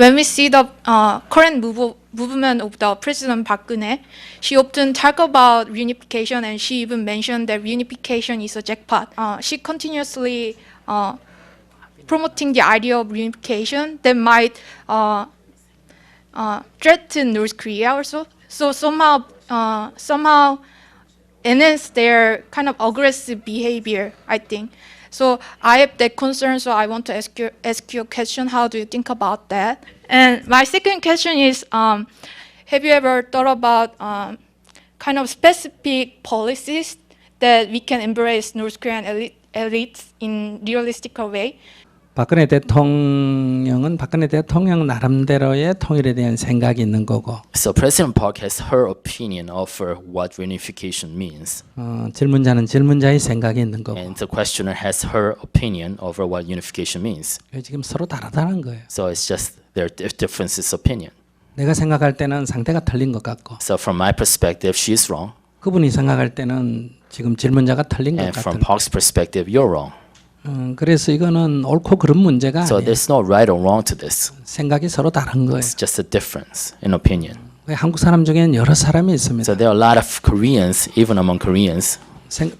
when we see the current movement of the President Park Geun-hye, she often talk about reunification, and she even mentioned that reunification is a jackpot. She continuously promoting the idea of reunification that might threaten North Korea also. So somehow enhance their kind of aggressive behavior, I think. So I have that concern, so I want to ask you a question. How do you think about that? And my second question is, have you ever thought about kind of specific policies that we can embrace North Korean elites in realistic way? 박근혜 대통령은 박근혜 대통령 나름대로의 통일에 대한 생각이 있는 거고 So President Park has her opinion of what reunification means, 질문자는 질문자의 생각이 있는 거고 and the questioner has her opinion over what unification means. 지금 서로 다르다는 거예요. So it's just their differences opinion. 내가 생각할 때는 상대가 틀린 것 같고 So from my perspective, she's wrong, 그분이 생각할 때는 지금 질문자가 틀린 것 and from 같은 Park's perspective, you're wrong. 그래서 이거는 옳고 그른 문제가 So 아니에요. there's no right or wrong to this. 생각이 서로 다른 거예요. It's just a difference in opinion. 한국 사람 중에는 여러 사람이 있습니다. So there are a lot of Koreans, even among Koreans.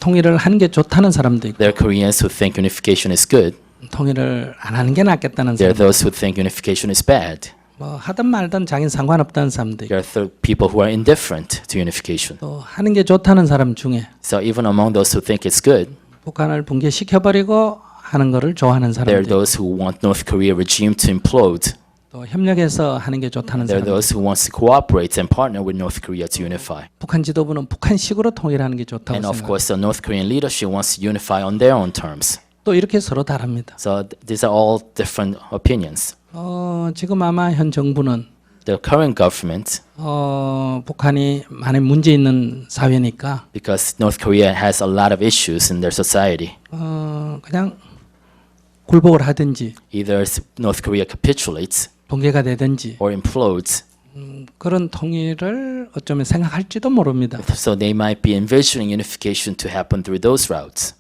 통일을 하는 게 좋다는 사람도 있고 There are Koreans who think unification is good. 통일을 안 하는 게 낫겠다는 There are 사람. those who think unification is bad. 뭐 하든 말든 자기는 상관없다는 사람도 있고 There are people who are indifferent to unification. 또 하는 게 좋다는 사람 중에 So even among those who think it's good, 북한을 붕괴시켜버리고 하는 거를 좋아하는 there are 사람도 있고 those who want North Korea regime to implode. 또 협력해서 하는 게 좋다는 There are 사람도 those who want to cooperate and partner with North Korea to unify. 북한 지도부는 북한식으로 통일하는 게 좋다고 And of 생각합니다. course, the North Korean leadership wants to unify on their own terms. 또 이렇게 서로 다릅니다. So these are all different opinions. 지금 아마 현 정부는 The current government, 북한이 많은 문제 있는 사회니까 because North Korea has a lot of issues in their society, 그냥 굴복을 하든지 either North Korea capitulates 붕괴가 되든지 or implodes. 그런 통일을 어쩌면 생각할지도 모릅니다. So they might be envisioning unification to happen through those routes.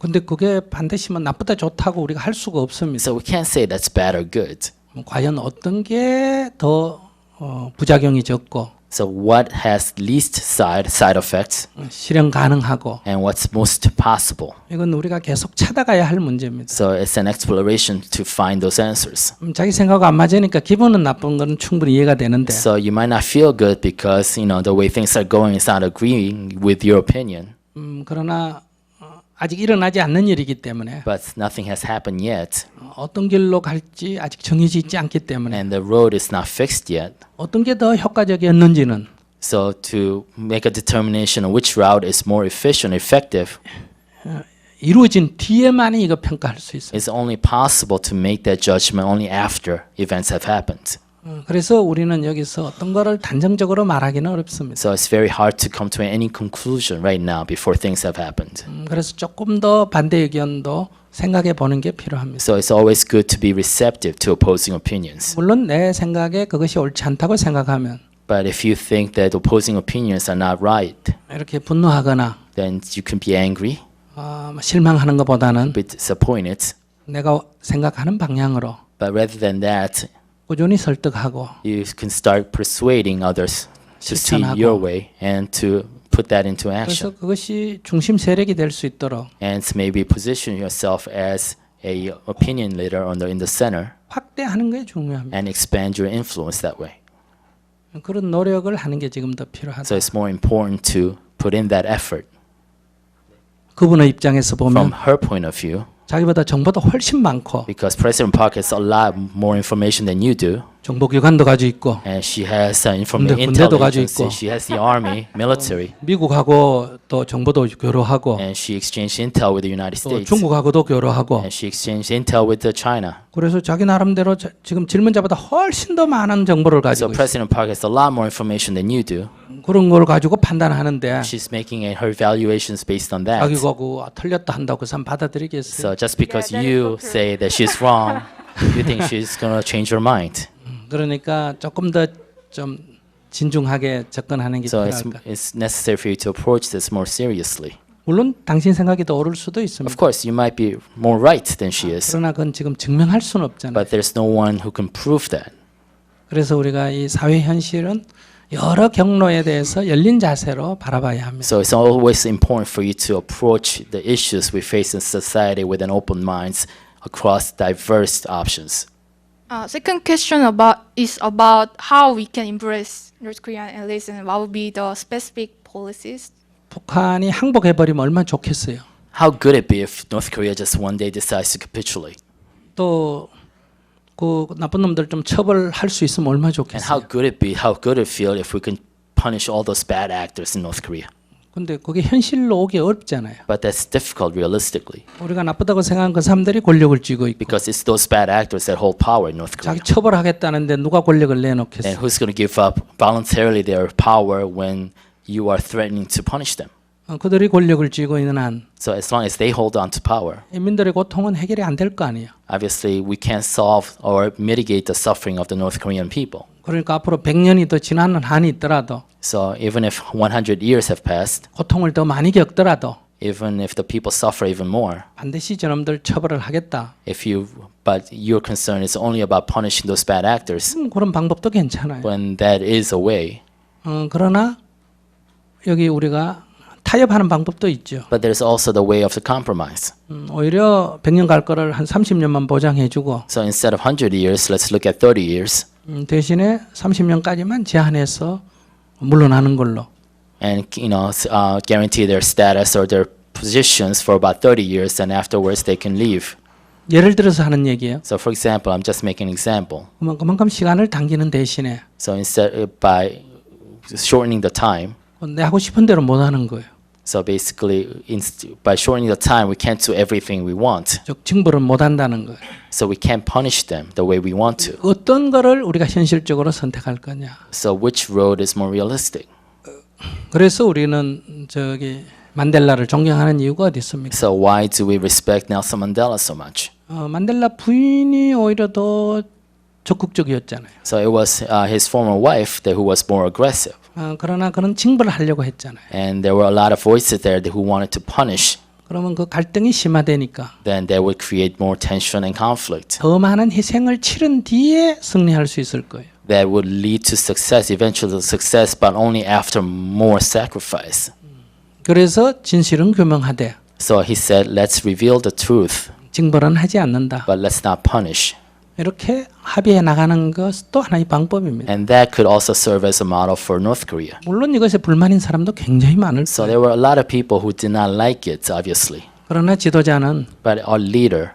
근데 그게 반드시 뭐 나쁘다 좋다고 우리가 할 수가 없습니다. So we can't say that's bad or good. 과연 어떤 게 더 부작용이 적고 So what has least side effects 실현 가능하고 and what's most possible? 이건 우리가 계속 찾아가야 할 문제입니다. So it's an exploration to find those answers. 자기 생각과 안 맞으니까 기분은 나쁜 건 충분히 이해가 되는데 So you might not feel good because the way things are going is not agreeing with your opinion. 그러나 아직 일어나지 않는 일이기 때문에 But nothing has happened yet, 어떤 길로 갈지 아직 정해져 있지 않기 때문에 and the road is not fixed yet. 어떤 게 더 효과적이었는지는 So to make a determination on which route is more efficient, effective, 이루어진 뒤에만이 이거 평가할 수 있어요. it's only possible to make that judgment only after events have happened. 그래서 우리는 여기서 어떤 거를 단정적으로 말하기는 어렵습니다. So it's very hard to come to any conclusion right now before things have happened. 그래서 조금 더 반대 의견도 생각해 보는 게 필요합니다. So it's always good to be receptive to opposing opinions. 물론 내 생각에 그것이 옳지 않다고 생각하면 But if you think that opposing opinions are not right, 이렇게 분노하거나 then you can be angry, 실망하는 것보다는 be disappointed. 내가 생각하는 방향으로 But rather than that, 꾸준히 설득하고 you can start persuading others to see 실천하고. your way and to put that into 그래서 action. 그것이 중심 세력이 될 수 있도록 And to maybe position yourself as a opinion leader in the center 확대하는 게 중요합니다. and expand your influence that way. 그런 노력을 하는 게 지금 더 필요하다. So it's more important to put in that effort. 그분의 입장에서 From 보면 her point of view, 자기보다 정보도 훨씬 많고 because President Park has a lot more information than you do, 정보기관도 가지고 있고 and she has intel 군대도 가지고 agency, 있고. she has the army, military, 미국하고 또 정보도 교류하고 and she exchanged intel with the United 또 States, 중국하고도 교류하고 and she exchanged intel with China. 그래서 자기 나름대로 지금 질문자보다 훨씬 더 많은 정보를 So 가지고 있어요. President Park has a lot more information than you do. 그런 걸 가지고 판단하는데 She's making her evaluations based on that. 자기가 틀렸다 한다고 그 사람 받아들이겠어요? So just because Yeah, that is you so true. say that she's wrong, you think she's gonna change her mind. 그러니까 조금 더 좀 진중하게 접근하는 게 So 필요할까. it's necessary for you to approach this more seriously. 물론 당신 생각이 더 옳을 수도 있습니다. Of course, you might be more right than she is, 그러나 그건 지금 증명할 수는 없잖아요. but there's no one who can prove that. 그래서 우리가 이 사회 현실은 여러 경로에 대해서 열린 자세로 바라봐야 합니다. So it's always important for you to approach the issues we face in society with an open mind across diverse options. Second question is about how we can embrace North Korean allies and what would be the specific policies. 북한이 항복해버리면 얼마나 좋겠어요. How good it be if North Korea just one day decides to capitulate? 또 그 나쁜 놈들 좀 처벌할 수 있으면 얼마나 And 좋겠어요. how good it be, how good it feel if we can punish all those bad actors in North Korea? 근데 그게 현실로 오기 어렵잖아요. But that's difficult realistically 우리가 나쁘다고 생각하는 그 사람들이 권력을 쥐고 있고 because it's those bad actors that hold power in North 자기 Korea. 처벌하겠다는데 누가 권력을 And 내놓겠어요. who's going to give up voluntarily their power when you are threatening to punish them? 그들이 권력을 쥐고 있는 한 So as long as they hold on to power, 인민들의 고통은 해결이 안 될 거 아니에요. obviously we can't solve or mitigate the suffering of the North Korean people. 그러니까 앞으로 100년이 더 지나는 한이 있더라도 So even if 100 years have passed, 고통을 더 많이 겪더라도 even if the people suffer even more, 반드시 저놈들 처벌을 하겠다. but your concern is only about punishing those bad actors, 그런 방법도 괜찮아요. when that is a way. 그러나 여기 우리가 타협하는 방법도 있죠. But there's also the way of the compromise. 오히려 100년 갈 거를 한 30년만 보장해주고 So instead of 100 years, let's look at 30 years 대신에 30년까지만 제한해서 물러나는 걸로. and guarantee their status or their positions for about 30 years, and afterwards they can leave. 예를 들어서 하는 얘기예요. So for example, I'm just making an example. 그만큼 시간을 당기는 대신에 So instead by shortening the time, 내 하고 싶은 대로 못 하는 거예요. so basically by shortening the time, we can't do everything we want. 즉 징벌은 못 한다는 거예요. So we can't punish them the way we want to. 어떤 거를 우리가 현실적으로 선택할 거냐. So which road is more realistic? 그래서 우리는 저기 만델라를 존경하는 이유가 어디 있습니까? So why do we respect Nelson Mandela so much? 만델라 부인이 오히려 더 적극적이었잖아요. So it was his former wife who was more aggressive. 그러나 그는 징벌을 하려고 했잖아요. And there were a lot of voices there who wanted to punish. 그러면 그 갈등이 심화되니까 Then that would create more tension and conflict. 더 많은 희생을 치른 뒤에 승리할 수 있을 거예요. That would lead to success, eventual success, but only after more sacrifice. 그래서 진실은 교명하되 So he said, let's reveal the truth, 징벌은 하지 않는다. but let's not punish. 이렇게 합의해 나가는 것도 하나의 방법입니다. And that could also serve as a model for North Korea. 물론 이것에 불만인 사람도 굉장히 많을 So 거예요. there were a lot of people who did not like it, obviously. 그러나 지도자는 But our leader,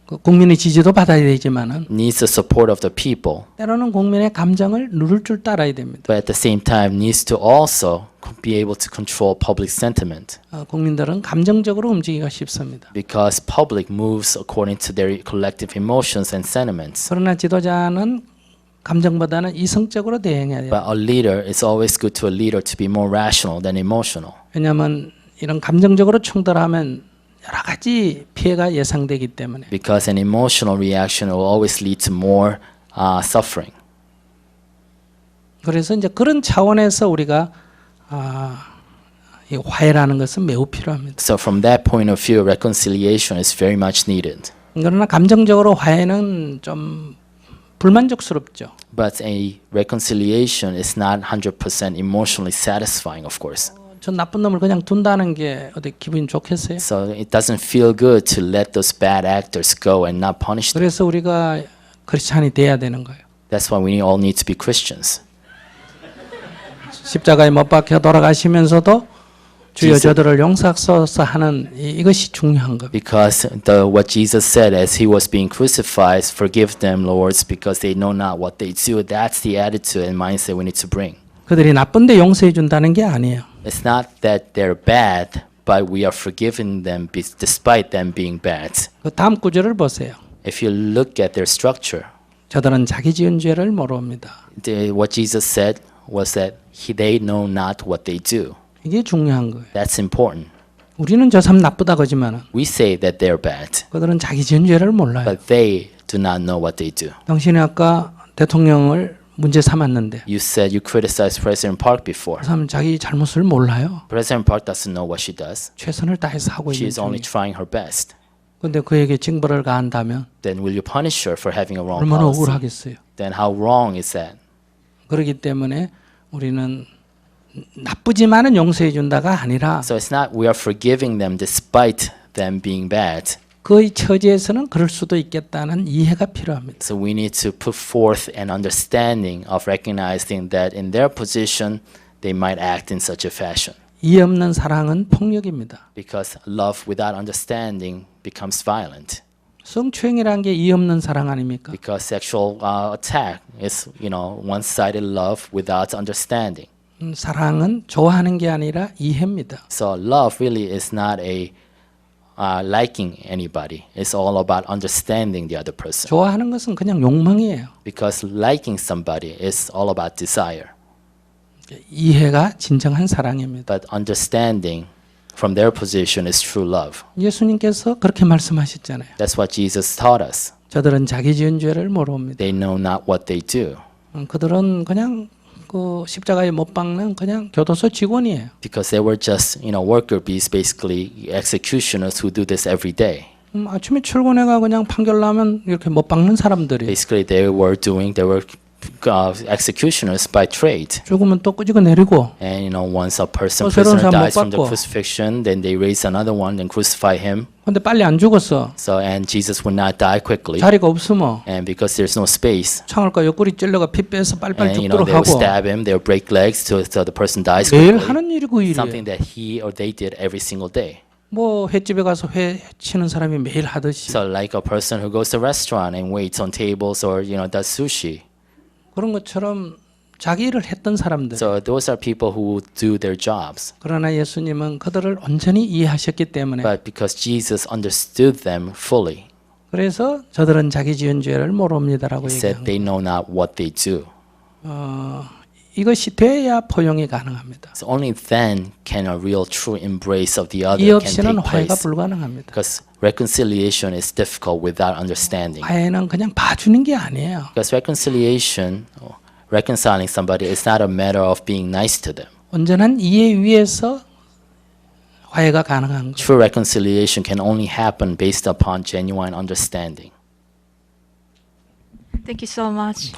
그 국민의 지지도 받아야 되지만은 needs the support of the people, 때로는 국민의 감정을 누를 줄 따라야 됩니다. but at the same time needs to also be able to control public sentiment. 국민들은 감정적으로 움직이기가 쉽습니다. Because public moves according to their collective emotions and sentiments. 그러나 지도자는 감정보다는 이성적으로 대응해야 돼요. But a leader, it's always good to a leader to be more rational than emotional. 왜냐하면 이런 감정적으로 충돌하면 여러 가지 피해가 예상되기 때문에. Because an emotional reaction will always lead to more suffering. 그래서 이제 그런 차원에서 우리가 이 화해라는 것은 매우 필요합니다. So from that point of view, reconciliation is very much needed. 그러나 감정적으로 화해는 좀 불만족스럽죠. But a reconciliation is not 100% emotionally satisfying, of course. 전 나쁜 놈을 그냥 둔다는 게 어디 기분이 좋겠어요? So it doesn't feel good to let those bad actors go and not punish them. 그래서 우리가 크리스찬이 돼야 되는 거예요. That's why we all need to be Christians. 십자가에 못 박혀 돌아가시면서도 주여 Jesus. 저들을 용서하소서 하는 이것이 중요한 겁니다. Because what Jesus said as he was being crucified, forgive them, lords, because they know not what they do. That's the attitude and mindset we need to bring. 그들이 나쁜데 용서해 준다는 게 아니에요. It's not that they're bad, but we are forgiving them despite them being bad. 그 다음 구절을 보세요. If you look at their structure, 저들은 자기 지은 죄를 모릅니다. what Jesus said was that they know not what they do. 이게 중요한 거예요. That's important. 우리는 저 사람 나쁘다 그러지만 We say that they're bad, 그들은 자기 지은 죄를 몰라요. but they do not know what they do. 당신이 아까 대통령을 문제 삼았는데 You said you criticized President Park 그 before. 사람은 자기 잘못을 몰라요. President Park doesn't know what she does. 최선을 다해서 하고 있는 She's only 중이에요. trying her best. 근데 그에게 징벌을 가한다면 Then will you punish her for having a wrong 얼마나 policy? 억울하겠어요. Then how wrong is that? 그렇기 때문에 우리는 나쁘지만은 용서해 준다가 아니라 So it's not we are forgiving them despite them being bad. 그의 처지에서는 그럴 수도 있겠다는 이해가 필요합니다. So we need to put forth an understanding of recognizing that in their position they might act in such a fashion. 이해 없는 사랑은 폭력입니다. Because love without understanding becomes violent. 성추행이라는 게 이해 없는 사랑 아닙니까? Because sexual attack is, one-sided love without understanding. 사랑은 좋아하는 게 아니라 이해입니다. So love really is not a liking anybody. It's all about understanding the other person. 좋아하는 것은 그냥 욕망이에요. Because liking somebody is all about desire. 이해가 진정한 사랑입니다. But understanding from their position is true love. 예수님께서 그렇게 말씀하셨잖아요. That's what Jesus taught us. 저들은 자기 지은 죄를 모릅니다. They know not what they do. 그들은 그냥 그 십자가에 못 박는 그냥 교도소 직원이에요. Because they were just, worker bees, basically executioners who do this every day. 아침에 출근해가 그냥 판결 나면 이렇게 못 박는 사람들이 Basically, they were executioners by trade. 죽으면 또 끄집어 내리고 And once a 새로운 prisoner 사람 못 dies from the 받고. crucifixion, then they raise another one and crucify him. 근데 빨리 안 죽었어. So and Jesus would not die quickly, 자리가 없으면 and because there's no space, 창을과 옆구리 찔러가 피 빼서 빨리빨리 and 죽도록 they will 하고 stab him, they will break legs so the person dies 매일 quickly. 하는 일이 그 일이에요. Something that he or they did every single day. 뭐 횟집에 가서 회 치는 사람이 매일 하듯이 So like a person who goes to a restaurant and waits on tables or does sushi. 그런 것처럼 자기 일을 했던 사람들. So those are people who do their jobs. 그러나 예수님은 그들을 온전히 이해하셨기 때문에 But because Jesus understood them fully, 그래서 저들은 자기 지은 죄를 모릅니다라고 he said 얘기합니다. they know not what they do. 이것이 돼야 포용이 가능합니다. So only then can a real true embrace of the 이 other can 없이는 take 화해가 place. 불가능합니다. Because reconciliation is difficult without understanding. 화해는 그냥 봐주는 게 아니에요. Because reconciling somebody is not a matter of being nice to them. 온전한 이해 위에서 화해가 가능한 거. True reconciliation can only happen based upon genuine understanding. Thank you so much.